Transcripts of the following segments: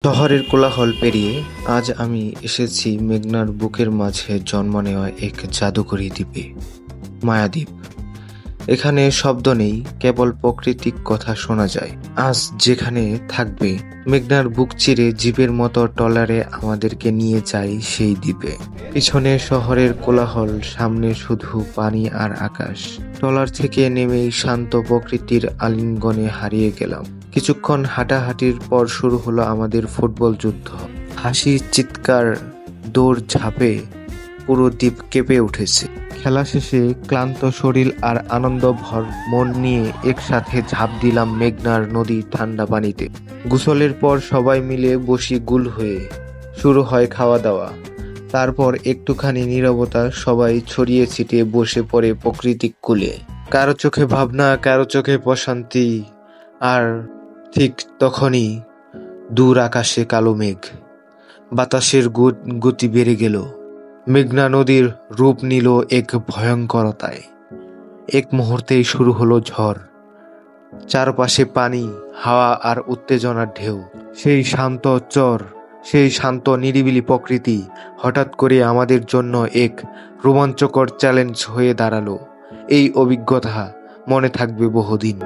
শহরের কোলাহল পেরিয়ে আজ আমি এসেছি মেঘনার বুকের মাঝে জন্ম নেওয়া এক জাদুকরী দ্বীপে, মায়াদ্বীপ। এখানে শব্দ নেই, কেবল প্রাকৃতিক কথা শোনা যায়। আজ যেখানে থাকবে মেঘনার বুক চিরে জিপের মতো ট্রলারে আমাদেরকে নিয়ে যায় সেই দ্বীপে। পিছনে শহরের কোলাহল, সামনে শুধু পানি আর আকাশ। ট্রলার থেকে নেমেই শান্ত প্রকৃতির আলিঙ্গনে হারিয়ে গেলাম। কিছুক্ষণ হাঁটাহাঁটির পর শুরু হলো আমাদের ফুটবল যুদ্ধ। হাসি, চিৎকার, দৌড় ঝাঁপে পুরো দ্বীপ কেঁপে উঠেছে। খেলা শেষে ক্লান্ত শরীর আর আনন্দভর মন নিয়ে একসাথে ঝাঁপ দিলাম মেঘনার নদীর ঠান্ডা পানিতে। গোসলের পর সবাই মিলে বসি গুল হয়ে। শুরু হয় খাওয়া দাওয়া। তারপর একটুখানি নীরবতা, সবাই ছড়িয়ে ছিটিয়ে বসে পড়ে প্রকৃতিক কূলে। কারো চোখে ভাবনা, কারো চোখে প্রশান্তি। আর ঠিক তখনই দূর আকাশে কালো মেঘ। বাতাসের গতি বেড়ে গেল। মেঘনা নদীর রূপ নিল এক ভয়ঙ্করতায়। এক মুহূর্তেই শুরু হলো ঝড়। চারপাশে পানি, হাওয়া আর উত্তেজনার ঢেউ। সেই শান্ত নিরিবিলি প্রকৃতি হঠাৎ করে আমাদের জন্য এক রোমাঞ্চকর চ্যালেঞ্জ হয়ে দাঁড়ালো। এই অভিজ্ঞতা মনে থাকবে বহুদিন।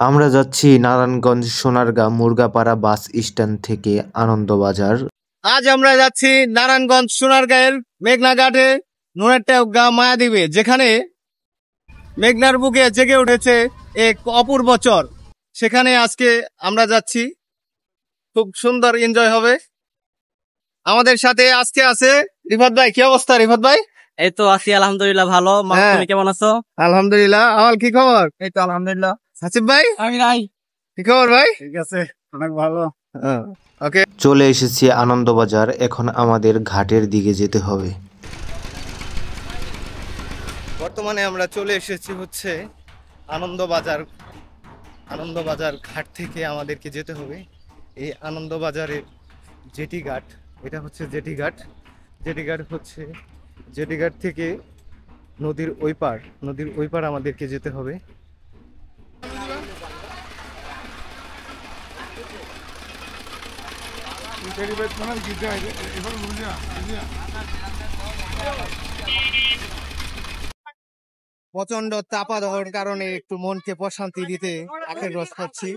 আমরা যাচ্ছি নারায়ণগঞ্জ সোনারগাঁ মুরগাপাড়া বাস স্ট্যান্ড থেকে আনন্দবাজার। আজ আমরা যাচ্ছি নারায়ণগঞ্জ সোনারগাঁয়ের মেঘনা ঘাটে নুনেরটেক মায়াদ্বীপে, যেখানে মেঘনার বুকে জেগে উঠেছে এক অপূর্ব চর। সেখানে আজকে আমরা যাচ্ছি, খুব সুন্দর এনজয় হবে। আমাদের সাথে আজকে আছে রিফাত ভাই। কি অবস্থা রিফাত ভাই? এই তো আছি, আলহামদুলিল্লাহ ভালো। তুমি কেমন আছো? আলহামদুলিল্লাহ। আমার কি খবর? এই তো আলহামদুলিল্লাহ। সাচিব ভাই? আমি নাই। কি খবর ভাই? ঠিক আছে, অনেক ভালো। ওকে, চলে এসেছি আনন্দবাজার। এখন আমাদের ঘাটের দিকে যেতে হবে। বর্তমানে আমরা চলে এসেছি হচ্ছে আনন্দবাজার ঘাট থেকে আমাদেরকে যেতে হবে এই আনন্দবাজারের জেটি ঘাট। এটা হচ্ছে জেটি ঘাট থেকে নদীর ওই পার আমাদেরকে যেতে হবে। প্রচন্ড চাপা দেওয়ার কারণে একটু মনকে প্রশান্তি দিতে আখের রস খাচ্ছি।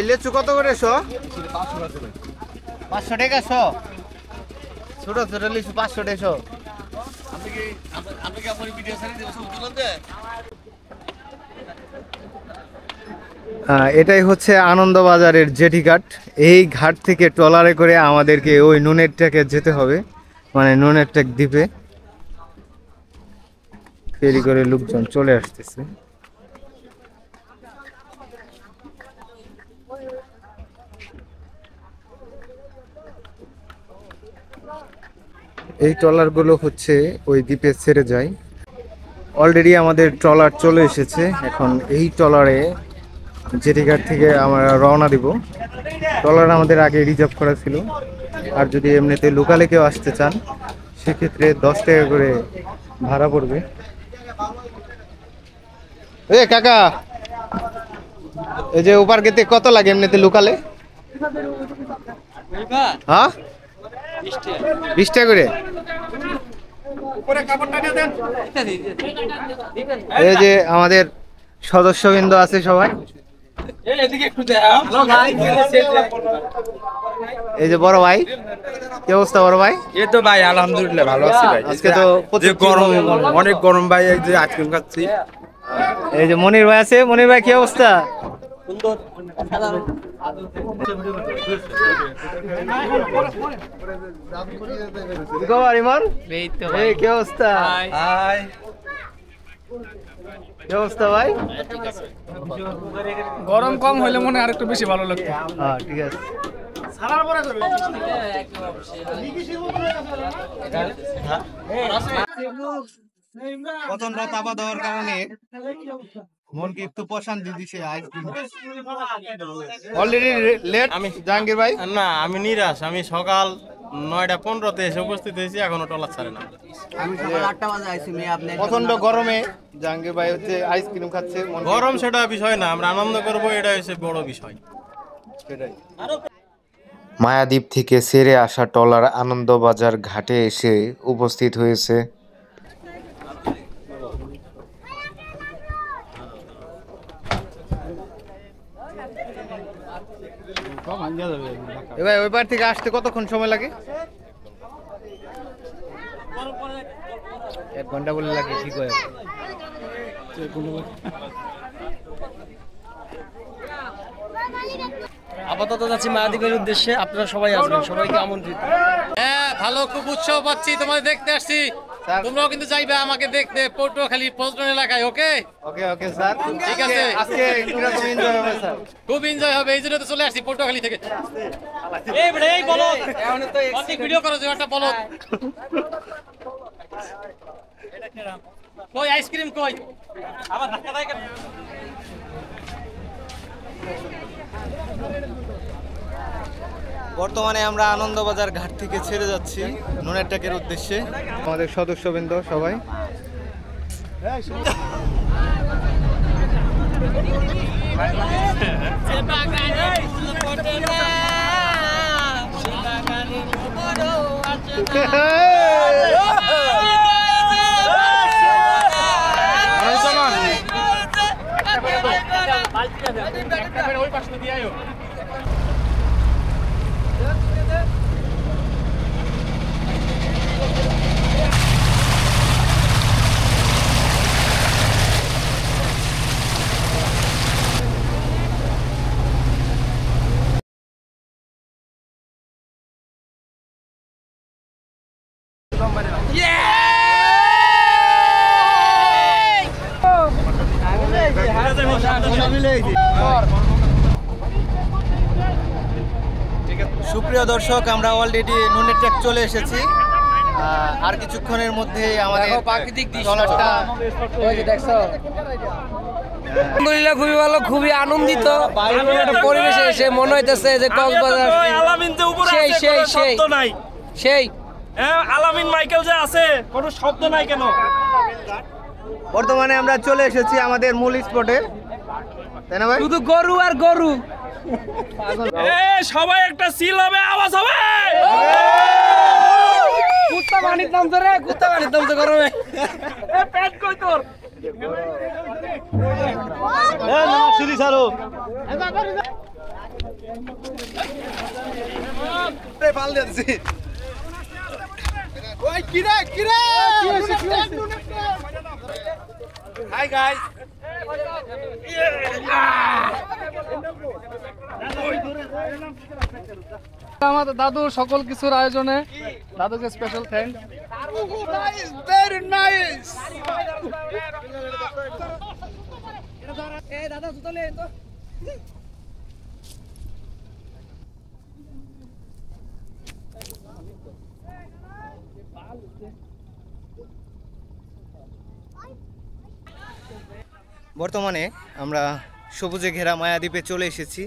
লেচু কত করে? 500 টাকা শ। ছোট ছোট লিচু 500 টাকা। এটাই হচ্ছে আনন্দবাজারের জেটি ঘাট। এই ঘাট থেকে ট্রলারে করে আমাদেরকে ওই নুনেরটেকে যেতে হবে, মানে নুনেরটেক দ্বীপে। ফেরি করে লোকজন চলে আসতেছে। এই ট্রলারগুলো হচ্ছে ওই দ্বীপে ছেড়ে যায়। অলরেডি আমাদের ট্রলার চলে এসেছে। এখন এই ট্রলারে জেটিঘাট থেকে আমরা রওনা দিব। ট্রলার আমাদের আগে রিজার্ভ করা ছিল। আর যদি এমনিতে লোকালে কেউ আসতে চান সেক্ষেত্রে 10 টাকা করে ভাড়া পড়বে। এ কাকা, এই যে ওপার গেতে কত লাগে এমনিতে লোকালে? হ্যাঁ, 20 টাকা করে। এই যে আমাদের সদস্যবৃন্দ আছে সবাই। এই যে বড় ভাই, কি অবস্থা বড় ভাই? এই তো ভাই আলহামদুলিল্লাহ ভালো আছি ভাই। আজকে তো গরম, অনেক গরম ভাই। এই যে আইসক্রিম খাচ্ছি। এই যে মনির ভাই আছে। মনির ভাই কি অবস্থা? কি অবস্থা? ভাই গরম কম হইলে মনে আর একটু বেশি ভালো লাগতো। ঠিক আছে। প্রচন্ড চাপা দেওয়ার কারণে মনকে একটু প্রশান্তি দিছে আইসক্রিম। অলরেডি লেট আমি জাহাঙ্গীর ভাই। না আমি নিরাশ, আমি সকাল 9:15 এসে উপস্থিত হয়েছি, এখনো টলার ছাড়ে না। আমি সকাল 8টা বাজে আইছি মেয়ে আপনি প্রচন্ড গরমে জাহাঙ্গীর ভাই হচ্ছে আইসক্রিম খাচ্ছে। গরম সেটা বিষয় না, আমরা আনন্দ করব, এটা হচ্ছে বড় বিষয়। মায়াদ্বীপ থেকে ছেড়ে আসা ট্রলার আনন্দবাজার ঘাটে এসে উপস্থিত হয়েছে। এবার ওই পার থেকে আসতে কতক্ষণ সময় লাগে? 1 ঘন্টা বলে লাগে, ঠিক হয়ে আপাতত যাচ্ছি মায়াদ্বীপের উদ্দেশ্যে, আপনারা সবাই আসবেন, সবাইকে আমন্ত্রিত। হ্যাঁ ভালো, খুব উৎসাহ পাচ্ছি, তোমাদের দেখতে আসছি। তোমরাও কিন্তু যাইবে আমাকে দেখতে পটুয়াখালী পর্যটন এলাকায়। ওকে ওকে ওকে স্যার, ঠিক আছে। আজকে কিরকম এনজয় হবে স্যার? খুব এনজয় হবে, এই জন্য তো চলে আসছি পটুয়াখালী থেকে। এই বলো অনেক ভিডিও করো, যে একটা বলো কই আইসক্রিম কই আবার ধাক্কা দেয় কেন? বর্তমানে আমরা আনন্দবাজার ঘাট থেকে ছেড়ে যাচ্ছি নুনেরটাকের উদ্দেশ্যে। আমাদের সদস্যবৃন্দ সবাই সুপ্রিয় দর্শক, আমরা অলরেডি নুনেরটাক চলে এসেছি। আর কিছুক্ষণের মধ্যে আমাদের প্রাকৃতিক ট্রলারটা আলহামদুলিল্লাহ খুবই ভালো, খুবই আনন্দিত পরিবেশে এসে মনে হইতেছে যে কক্সবাজার সেই সেই সেই সেই আলামিন মাইকেল যে আছে, কোনো শব্দ নাই কেন? বর্তমানে আমরা চলে এসেছি আমাদের মূল স্পটে, তাই না ভাই? শুধু গরু আর গরু। সবাই একটা সিল হবে, আওয়াজ হবে। কুত্তা পানির দাম তো রে, কুত্তা পানির দাম তো গরমে। প্যান্ট কই তোর? হাই গাইস, আমাদের দাদু সকল কিছুর আয়োজনে দাদুকে স্পেশাল থ্যাঙ্ক। Very nice. দাদা চলে তো বর্তমানে আমরা সবুজে ঘেরা মায়াদ্বীপে চলে এসেছি।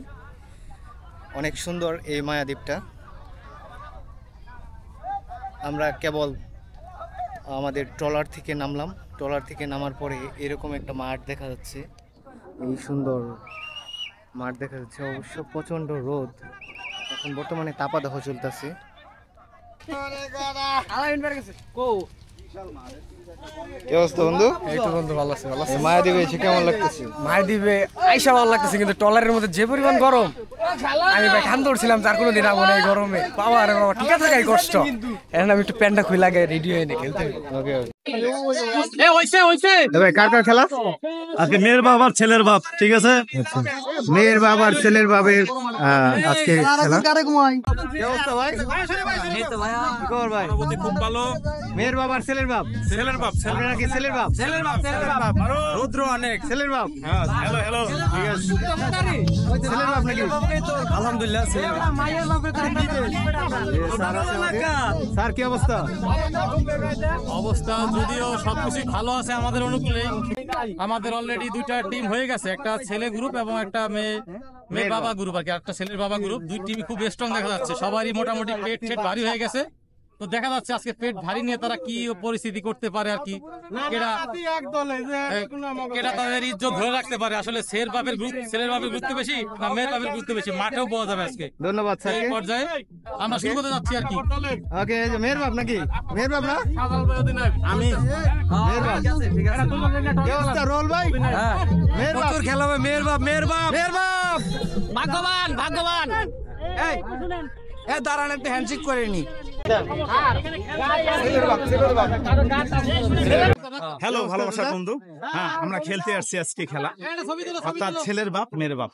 অনেক সুন্দর এই মায়াদ্বীপটা। আমরা কেবল আমাদের ট্রলার থেকে নামলাম, ট্রলার থেকে নামার পরে এরকম একটা মাঠ দেখা যাচ্ছে, এই সুন্দর মাঠ দেখা যাচ্ছে। অবশ্য প্রচণ্ড রোদ, এখন বর্তমানে তাপাদাহ চলতেছে। কি অবস্থা বন্ধু? এই তো বন্ধু ভালো আছে, ভালো আছে। মায়াদ্বীপে এসে কেমন লাগতেছে? মায়াদ্বীপে আইসা ভালো লাগতেছে, কিন্তু ট্রলারের মধ্যে যে পরিমাণ গরম, আমি ভাই খান দৌড়ছিলাম, যার কোনো দিন আগুন এই গরমে বাবা রে বাবা, ঠিক আছে গাই কষ্ট। এখন আমি একটু প্যান্টটা খুলে লাগে রেডি হয়ে নি খেলতে। ওকে হইছে ভাই, কার কার খেলা? আজকে মেয়ের বাবার ছেলের বাপ, ঠিক আছে? মেয়ের বাবার ছেলের বাবের আজকে খেলা। কি অবস্থা ভাই? খবর ভাই? খুব ভালো। মেয়ের বাবার ছেলের বাপ। ছেলের ছেলের বাপ আপনারা কি ছেলের বাপ? ছেলের বাপ রুদ্র অনেক ছেলের বাপ? হ্যালো হ্যালো ঠিক আছে। ছেলের বাপ নাকি? আলহামদুলিল্লাহ ছেলের বাপ। স্যার আছে আমাদের। স্যার কি অবস্থা? অবস্থা যদিও সবকিছু ভালো আছে আমাদের অনুকূলে। আমাদের অলরেডি দুইটা টিম হয়ে গেছে, একটা ছেলে গ্রুপ এবং একটা মেয়ে বাবা গ্রুপ আর কি, একটা ছেলের বাবা গ্রুপ। দুই টিম খুব স্ট্রং দেখা যাচ্ছে, সবারই মোটামুটি পেট ভারী হয়ে গেছে। তো দেখা যাচ্ছে আজকে পেট ভারী নিয়ে তারা কি পরিস্থিতি করতে পারে আর কি, কেটা তাদের ইজ্জত ধরে রাখতে পারে। আসলে ছেলের বাপের গুরুত্ব বেশি না মেয়ের বাপের গুরুত্ব বেশি, মাঠেও পাওয়া যাবে আজকে। ধন্যবাদ স্যার। এই পর্যায়ে আমরা শুরু করতে যাচ্ছি আর কি। ওকে, এই যে মেয়ের বাপ নাকি? মেয়ের বাপ না? আমি মেয়ের বাপ। কি অবস্থা রোল ভাই? মেয়ের বাপ। খেলা হবে মেয়ের বাপ মেয়ের বাপ। ভাগ্যবান দাঁড়ান একটা হ্যান্ডশেক করে নি। হ্যালো ভালোবাসার বন্ধু, হ্যাঁ আমরা খেলতে আসছি আজকে খেলা, অর্থাৎ ছেলের বাপ মেয়ের বাপ।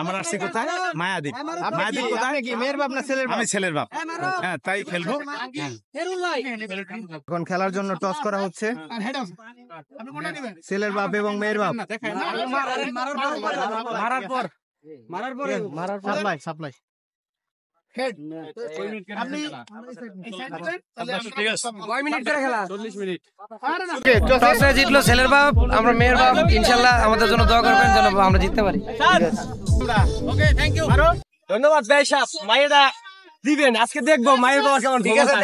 আমরা আসছি কোথায়? মায়াদ্বীপ। মায়াদ্বীপ কোথায়? আপনি কি মেয়ের বাপ না ছেলের বাপ? আমি ছেলের বাপ, হ্যাঁ তাই খেলবো। এখন খেলার জন্য টস করা হচ্ছে ছেলের বাপ এবং মেয়ের বাপ। সাপ্লাই জিতলো ছেলের বাপ, আমরা মেয়ের বাপ। ইনশাল্লাহ আমাদের জন্য দোয়া করবেন যেন আমরা জিততে পারি। ধন্যবাদ ভাই সাহেব, মায়েরা দিবেন আজকে দেখবো মায়ের বাবা কেমন। ঠিক আছে,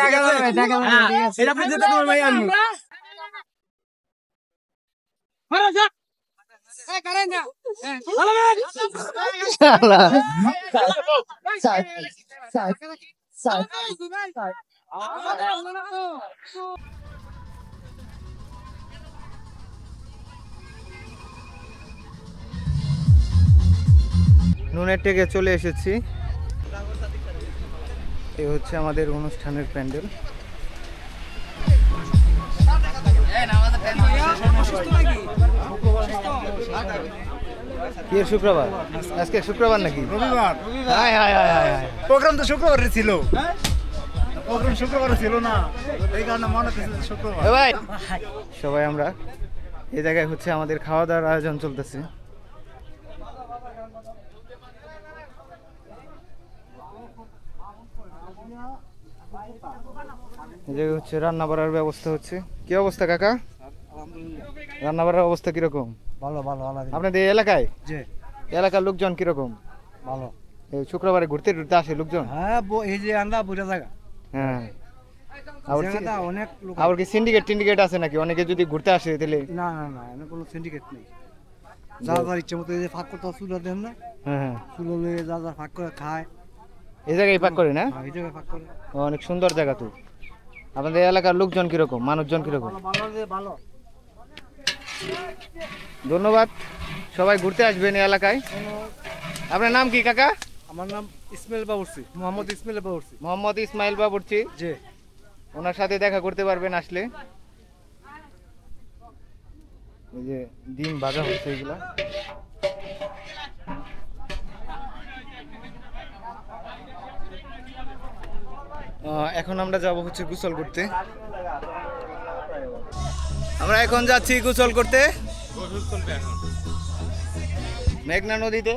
নুনের টেকে চলে এসেছি। এই হচ্ছে আমাদের অনুষ্ঠানের প্যান্ডেল। কি শুক্রবার? আজকে শুক্রবার নাকি? রবিবার। প্রোগ্রাম তো শুক্রবারে ছিল, প্রোগ্রাম শুক্রবারে ছিল না, এই কারণে মনে হচ্ছে শুক্রবার। ভাই সবাই আমরা এই জায়গায় হচ্ছে আমাদের খাওয়া দাওয়ার আয়োজন চলতেছে। এই জায়গায় হচ্ছে রান্না বাড়ার ব্যবস্থা হচ্ছে। কি অবস্থা কাকা? রান্না বাড়ার অবস্থা কিরকম? ভালো ভালো ভালো। আপনাদের এই এলাকায় জি এলাকার লোকজন কিরকম? ভালো। এই শুক্রবারে ঘুরতে ঘুরতে আসে লোকজন? হ্যাঁ, এই যে আমরা বুঝা জায়গা। হ্যাঁ, অনেক লোক। আবার কি সিন্ডিকেট আছে নাকি? অনেকে যদি ঘুরতে আসে তাহলে? না না না, এখানে কোনো সিন্ডিকেট নেই। যা যার ইচ্ছে মতো এই যে ফাঁক করতে চুলা দেন না, হ্যাঁ চুলো লয়ে যা যা ফাঁক করে খায়। এই জায়গায় পাক করে না? এই জায়গায় ফাঁক করে। অনেক সুন্দর জায়গা তো। আপনাদের এলাকার লোকজন কিরকম, মানুষজন কিরকম? ভালো। ধন্যবাদ, সবাই ঘুরতে আসবেন এই এলাকায়। আপনার নাম কি কাকা? আমার নাম ইসমাইল বাবুরচি, মোহাম্মদ ইসমাইল বাবুরচি। মোহাম্মদ ইসমাইল বাবুরচি। জি, ওনার সাথে দেখা করতে পারবেন আসলে। এই যে ডিম ভাজা হচ্ছে এগুলা। এখন আমরা যাব হচ্ছে গোসল করতে। আমরা এখন যাচ্ছি গোসল করতে মেঘনা নদীতে।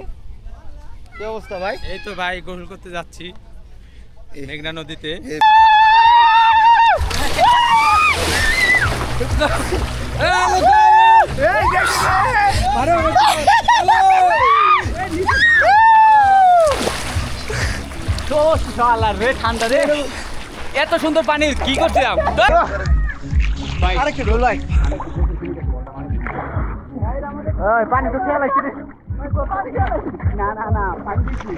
কি অবস্থা ভাই? এই তো ভাই গোসল করতে যাচ্ছি মেঘনা নদীতে। এত সুন্দর পানি কি করছিলাম? পানি তো খেয়াল আছে। না না না, পানি দিচ্ছি।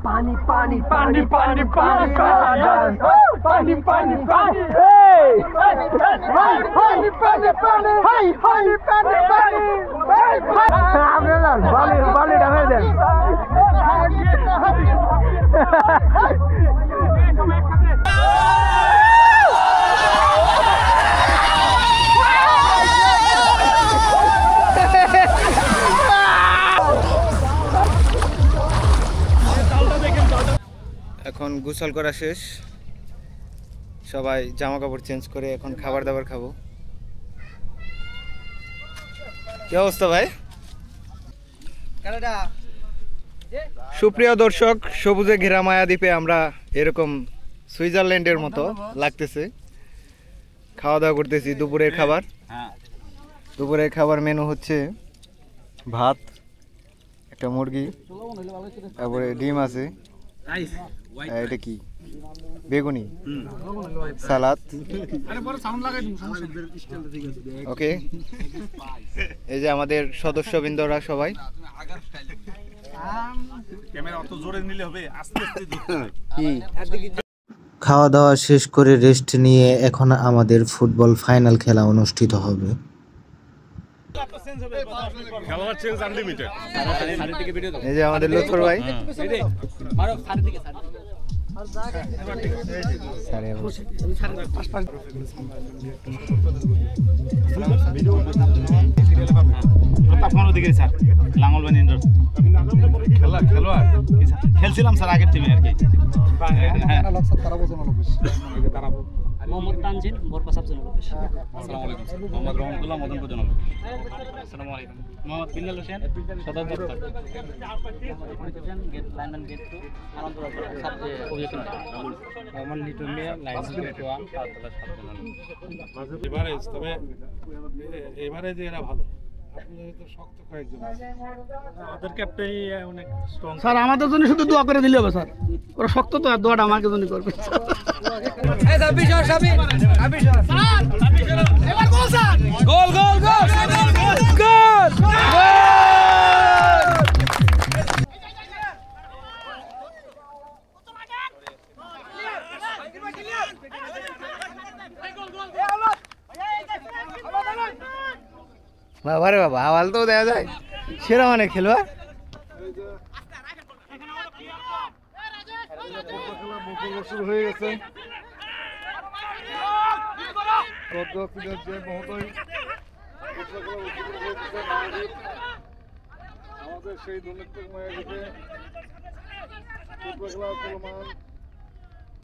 Pani, pani, pani, pani, pani, pani, pani, pani, hey! Pani, pani, pani, pani, hey! Pani, pani, pani, hey! আপনারা বালি বালি ডাঙাই দেন। এখন গোসল করা শেষ, সবাই জামা কাপড় চেঞ্জ করে এখন খাবার দাবার খাবো। কি অবস্থা ভাই? সুপ্রিয় দর্শক, সবুজে ঘেরা মায়াদ্বীপে আমরা এরকম সুইজারল্যান্ডের মতো লাগতেছে। খাওয়া দাওয়া করতেছি দুপুরের খাবার। দুপুরের খাবার মেনু হচ্ছে ভাত, একটা মুরগি, তারপরে ডিম আছে, এটা কি বেগুনি, সালাদ। ওকে, এই যে আমাদের সদস্যবৃন্দরা সবাই। খাওয়া দাওয়া শেষ করে রেস্ট নিয়ে এখন আমাদের ফুটবল ফাইনাল খেলা অনুষ্ঠিত হবে। এই যে আমাদের লুৎফর ভাই। খেলছিলাম স্যার আগের টিমে আর কি। মোহাম্মদ তানজিন বরপা সাবজেন লোকেশ। আসসালামু আলাইকুম। মোহাম্মদ রহমতুল্লাহ মদন প্রধান। আসসালামু আলাইকুম। মোহাম্মদ বিল্লাল হোসেন সদর দপ্তর। গেট লাইনম্যান গেট 2 আনন্দপুর সাবজে অভিযোগ মোহাম্মদ লিটন মিয়া লাইন গেট 1 পাতলা সাবজেন। এবারে তবে এবারে যে এরা ভালো। আপনাদের তো শক্ত কয়েকজন আছে। আমাদের ক্যাপ্টেনই অনেক স্ট্রং। স্যার আমাদের জন্য শুধু দোয়া করে দিলে হবে স্যার। ওরা শক্ত তো, আর দোয়াটা আমাকে জন্য করবে। এই সাবি সাবি সাবি স্যার এবার গোল স্যার, গোল গোল গোল গোল গোল। বাবা রে বাবা, আওয়াল তো দেখা যায় সেরা মানে খেলোয়াড়। শুরু হয়ে গেছে। আমাদের সেই দুর্নীতিক মায়াদ্বীপে ফুটবল খেলা চলমান।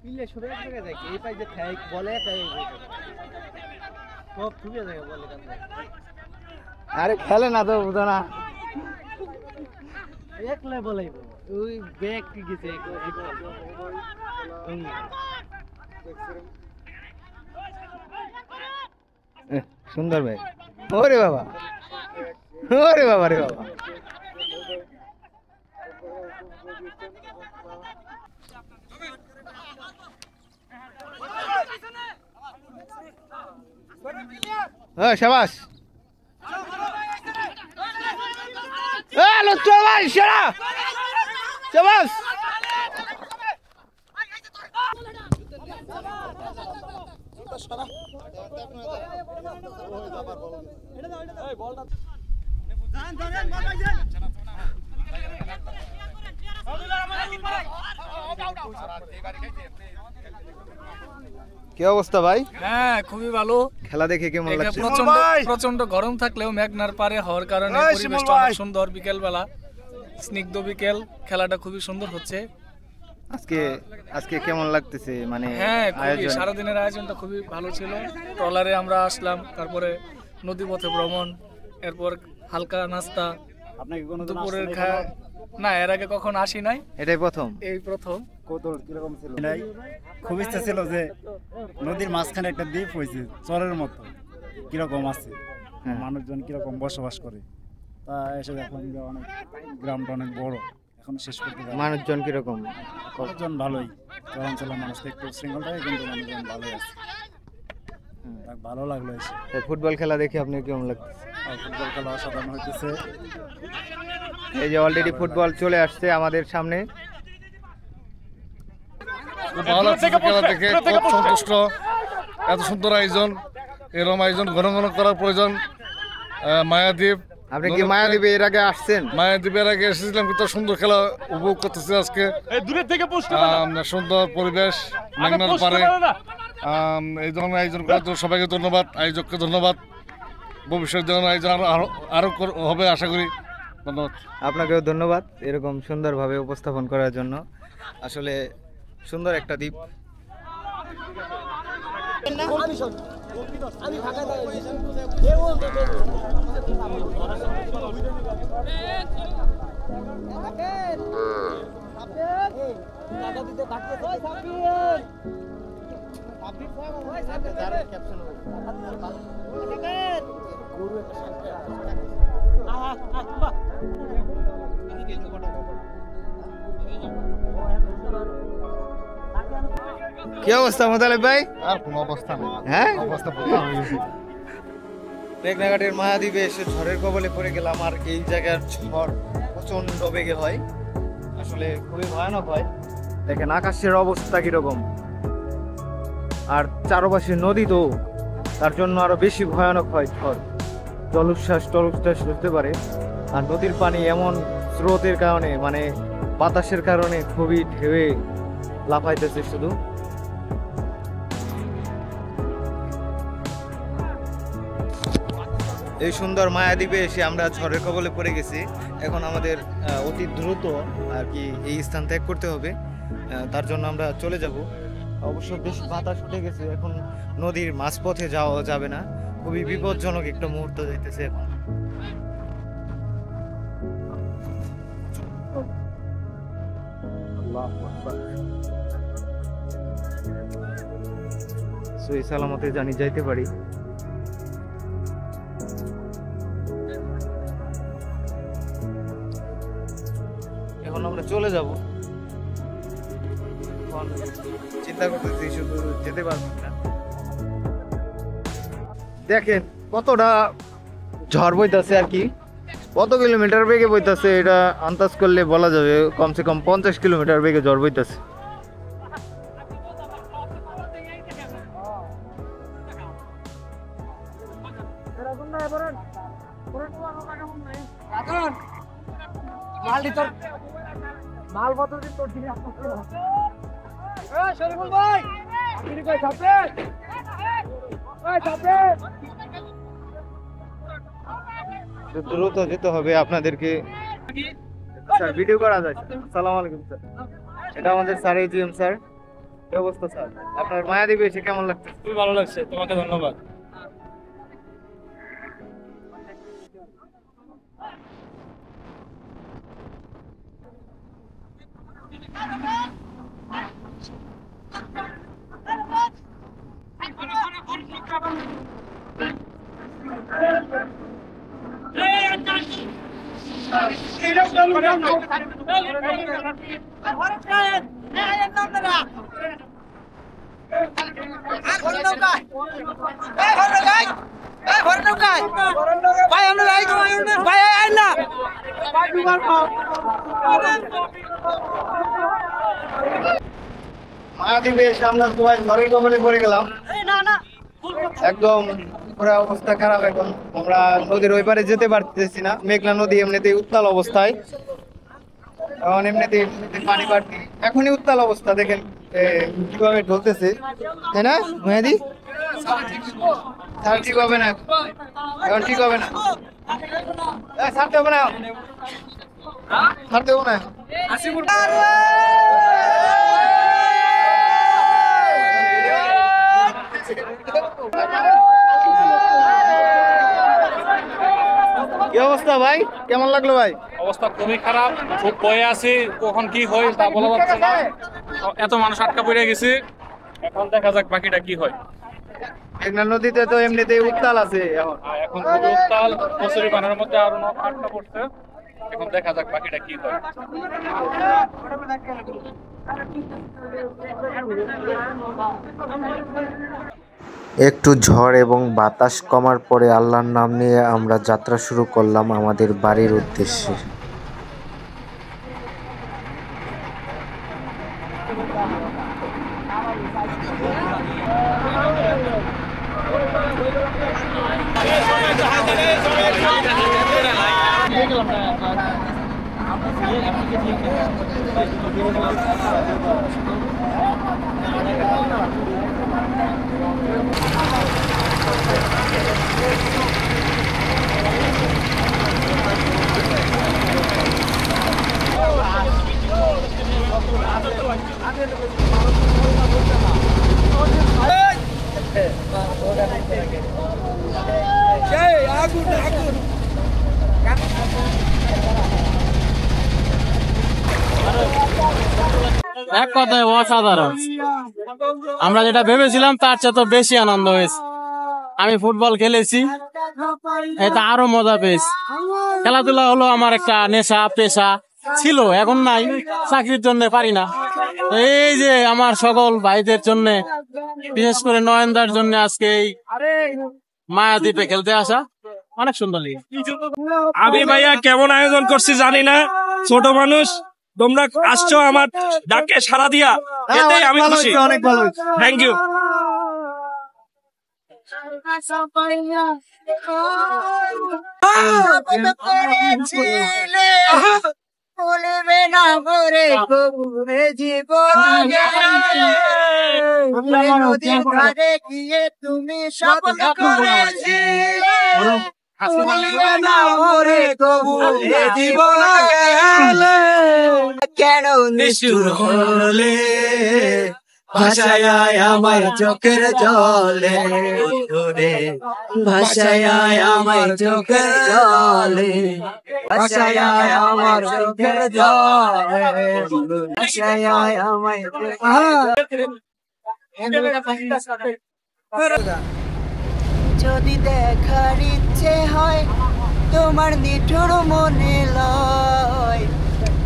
পিলে সরে এক জায়গায় যায়, এই পাই যে ঠেক বলে তাই সব ছুটে যায় বলে। আরে খেলে না তো, বুঝো না, একলা বলাইব ওই ব্যাগ কি গেছে। সুন্দর ভাই। ওরে বাবা, ওরে বাবা রে বাবা। হ্যাঁ শাবাশ। লুৎফর ভাই সেরা, শাবাশ। কি অবস্থা ভাই? হ্যাঁ খুবই ভালো। খেলা দেখে কেমন লাগছে? প্রচন্ড গরম থাকলেও মেঘনার পারে হওয়ার কারণে পরিবেশটা অনেক সুন্দর। বিকেল বেলা স্নিগ্ধ বিকেল, খেলাটা খুবই সুন্দর হচ্ছে। আজকে কেমন লাগতেছে? মানে হ্যাঁ খুবই, সারাদিনের আয়োজনটা খুবই ভালো ছিল। ট্রলারে আমরা আসলাম, তারপরে নদী পথে ভ্রমণ, এরপর হালকা নাস্তা, দুপুরের খাওয়া। না, এর আগে কখন আসি নাই, এটাই প্রথম। এই প্রথম। কৌতূহল কিরকম ছিল? খুব ইচ্ছা ছিল যে নদীর মাঝখানে একটা দ্বীপ হয়েছে চরের মতো, কিরকম আছে, মানুষজন কিরকম বসবাস করে। তা এসে দেখলাম যে অনেক গ্রামটা অনেক বড়, এখন শেষ করতে পারি। মানুষজন কিরকম? মানুষজন ভালোই, চরাঞ্চলের মানুষটা একটু শৃঙ্খল থাকে, কিন্তু মানুষজন ভালোই আছে। ভালো লাগলো এসে। ফুটবল খেলা দেখে আপনি কেমন লাগতেছে? ফুটবল খেলা অসাধারণ হইতেছে। এই যে অলরেডি ফুটবল চলে আসছে আমাদের সামনে। ভালো লাগছে খেলা দেখে, খুব সন্তুষ্ট। এত সুন্দর আয়োজন, এরকম আয়োজন ঘন ঘন করার প্রয়োজন। মায়াদ্বীপ, আপনি কি মায়াদ্বীপে এর আগে আসছেন? মায়াদ্বীপের আগে এসেছিলাম, কিন্তু সুন্দর খেলা উপভোগ করতেছি আজকে। সুন্দর পরিবেশ, মেঘনার পারে। এই ধরনের আয়োজন করার জন্য সবাইকে ধন্যবাদ, আয়োজককে ধন্যবাদ। ভবিষ্যৎ যেন আয়োজন আরো হবে আশা করি। ধন্যবাদ। আপনাকেও ধন্যবাদ এরকম সুন্দরভাবে উপস্থাপন করার জন্য। আসলে সুন্দর একটা দ্বীপ। কি অবস্থা মোতালেব ভাই? আর কোনো অবস্থা নেই, হ্যাঁ অবস্থা পুরো হয়ে গেছে। মেঘনাঘাটের মায়াদ্বীপে এসে ঝড়ের কবলে পড়ে গেলাম। আর এই জায়গার ঝড় প্রচন্ড বেগে হয়, আসলে খুবই ভয়ানক হয়। দেখেন আকাশের অবস্থা কিরকম, আর চারপাশে নদী, তো তার জন্য আরো বেশি ভয়ানক হয় ঝড়। জলোচ্ছ্বাস হতে পারে। আর নদীর পানি এমন স্রোতের কারণে, মানে বাতাসের কারণে খুবই ঢেউয়ে লাফাইতেছে শুধু। এই সুন্দর মায়াদ্বীপে এসে আমরা ঝড়ের কবলে পড়ে গেছি। এখন আমাদের অতি দ্রুত আর কি এই স্থান ত্যাগ করতে হবে, তার জন্য আমরা চলে যাব। অবশ্য বেশ বাতাস উঠে গেছে, এখন নদীর মাঝপথে যাওয়া যাবে না, খুবই বিপজ্জনক একটা মুহূর্ত যাইতেছে এখন। সহি সালামতে জানি যাইতে পারি। এখন আমরা চলে যাব, চিন্তা করতেছি শুধু যেতে পারবো না। দেখেন কতটা ঝড় বইতেছে আর কি, কত কিলোমিটার বেগে বইতেছে এটা আন্দাজ করলে বলা যাবে কমসে কম 50 কিলোমিটার বেগে ঝড় বইতেছে। দ্রুত যেতে হবে আপনাদেরকে। স্যার ভিডিও করা যায়? আসসালামু আলাইকুম স্যার, এটা আমাদের স্যার এজিএম স্যার। কি অবস্থা স্যার, আপনার মায়াদ্বীপে এসে কেমন লাগছে? খুবই ভালো লাগছে, তোমাকে ধন্যবাদ। মায়াদ্বীপে এসে আমরা সবাই ঝড়ের কবলে পড়ে গেলাম, একদম পুরো অবস্থা খারাপ। এখন আমরা নদীর ওই পারে যেতে পারতেছি না, মেঘনা নদী এমনিতেই উত্তাল অবস্থায়, এখন এমনিতেই পানি বাড়তি, এখনই উত্তাল অবস্থা। দেখেন কিভাবে ঢলতেছে, তাই না মেহেদি? ঠিক হবে না এখন, ঠিক হবে না, ছাড়তে হবে না, ছাড়তে হবে না। কি অবস্থা ভাই, কেমন লাগলো ভাই? অবস্থা খুবই খারাপ, খুব ভয়ে আছি, কখন কি হয় তা বলা যাচ্ছে না। এত মানুষ আটকা পড়ে গেছে, এখন দেখা যাক বাকিটা কি হয়। মেঘনা নদীতে তো এমনিতেই উত্তাল আছে, এখন খুবই উত্তাল, কচুরি পানার মধ্যে আরো আটকা পড়ছে, এখন দেখা যাক বাকিটা কি হয়। একটু ঝড় এবং বাতাস কমার পরে আল্লাহর নাম নিয়ে আমরা যাত্রা শুরু করলাম আমাদের বাড়ির উদ্দেশ্যে। I এক কথায় অসাধারণ। আমরা যেটা ভেবেছিলাম তার চেয়ে তো বেশি আনন্দ হয়েছে। আমি ফুটবল খেলেছি, এটা আরো মজা পেয়েছি। খেলাধুলা হলো আমার একটা নেশা, পেশা ছিল, এখন নাই, চাকরির জন্য পারি না। এই যে আমার সকল ভাইদের জন্য, বিশেষ করে নয়নদার জন্য আজকে এই মায়াদ্বীপে খেলতে আসা অনেক সুন্দর লাগে। আমি ভাইয়া কেমন আয়োজন করছি জানি না, ছোট মানুষ তোমরা আসছো আমার ডাকে সাড়া দিয়া, এতেই আমি খুশি। অনেক ভালো, থ্যাংক ইউ। বলবে না করে কবুরে জীবন নদীর ধারে গিয়ে তুমি স্বপ্ন করেছিলে, বলবে না করে কবুরে জীবন কেন নিষ্ঠুর হলে ভাষায় আমার চোখের জলে, ভাষায় আমার চোখের জলে, ভাষায় আমার চোখের জলে, ভাষায় আমার যদি দেখার ইচ্ছে হয় তোমার নিঠুর মনে লয়,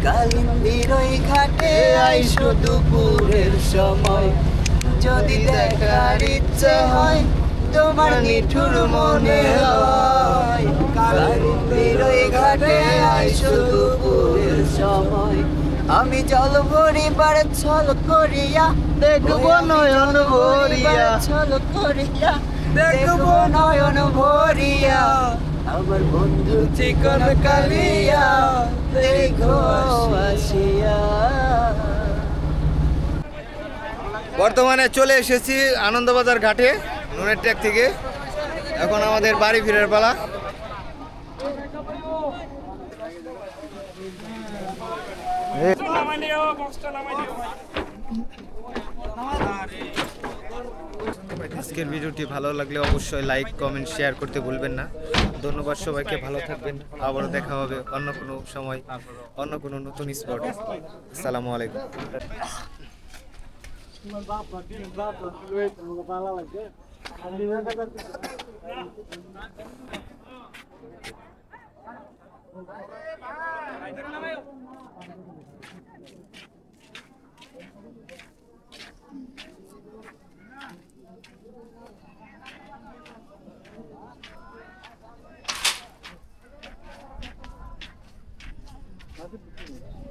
কালিন্দির ওই ঘাটে আইসো দুপুরের সময়। যদি দেখার ইচ্ছে হয় তোমার নিঠুর মনে হয়, কালিন্দির ওই ঘাটে আইসো দুপুরের সময়। আমি জল ভরিবার ছল করিয়া দেখবো নয়ন ভরিয়া, ছল করিয়া দেখবো নয়ন ভরিয়া, আমার বন্ধু চিকন কালিয়া দেখো আসিয়া। বর্তমানে চলে এসেছি আনন্দবাজার ঘাটে নুনের ট্যাগ থেকে। এখন আমাদের বাড়ি ফেরার পালা। আজকের ভিডিওটি ভালো লাগলে অবশ্যই লাইক, কমেন্ট, শেয়ার করতে ভুলবেন না। ধন্যবাদ সবাইকে, ভালো থাকবেন। আবারও দেখা হবে অন্য কোনো সময়, অন্য কোনো নতুন স্পটে। আসসালামু আলাইকুম। Gracias.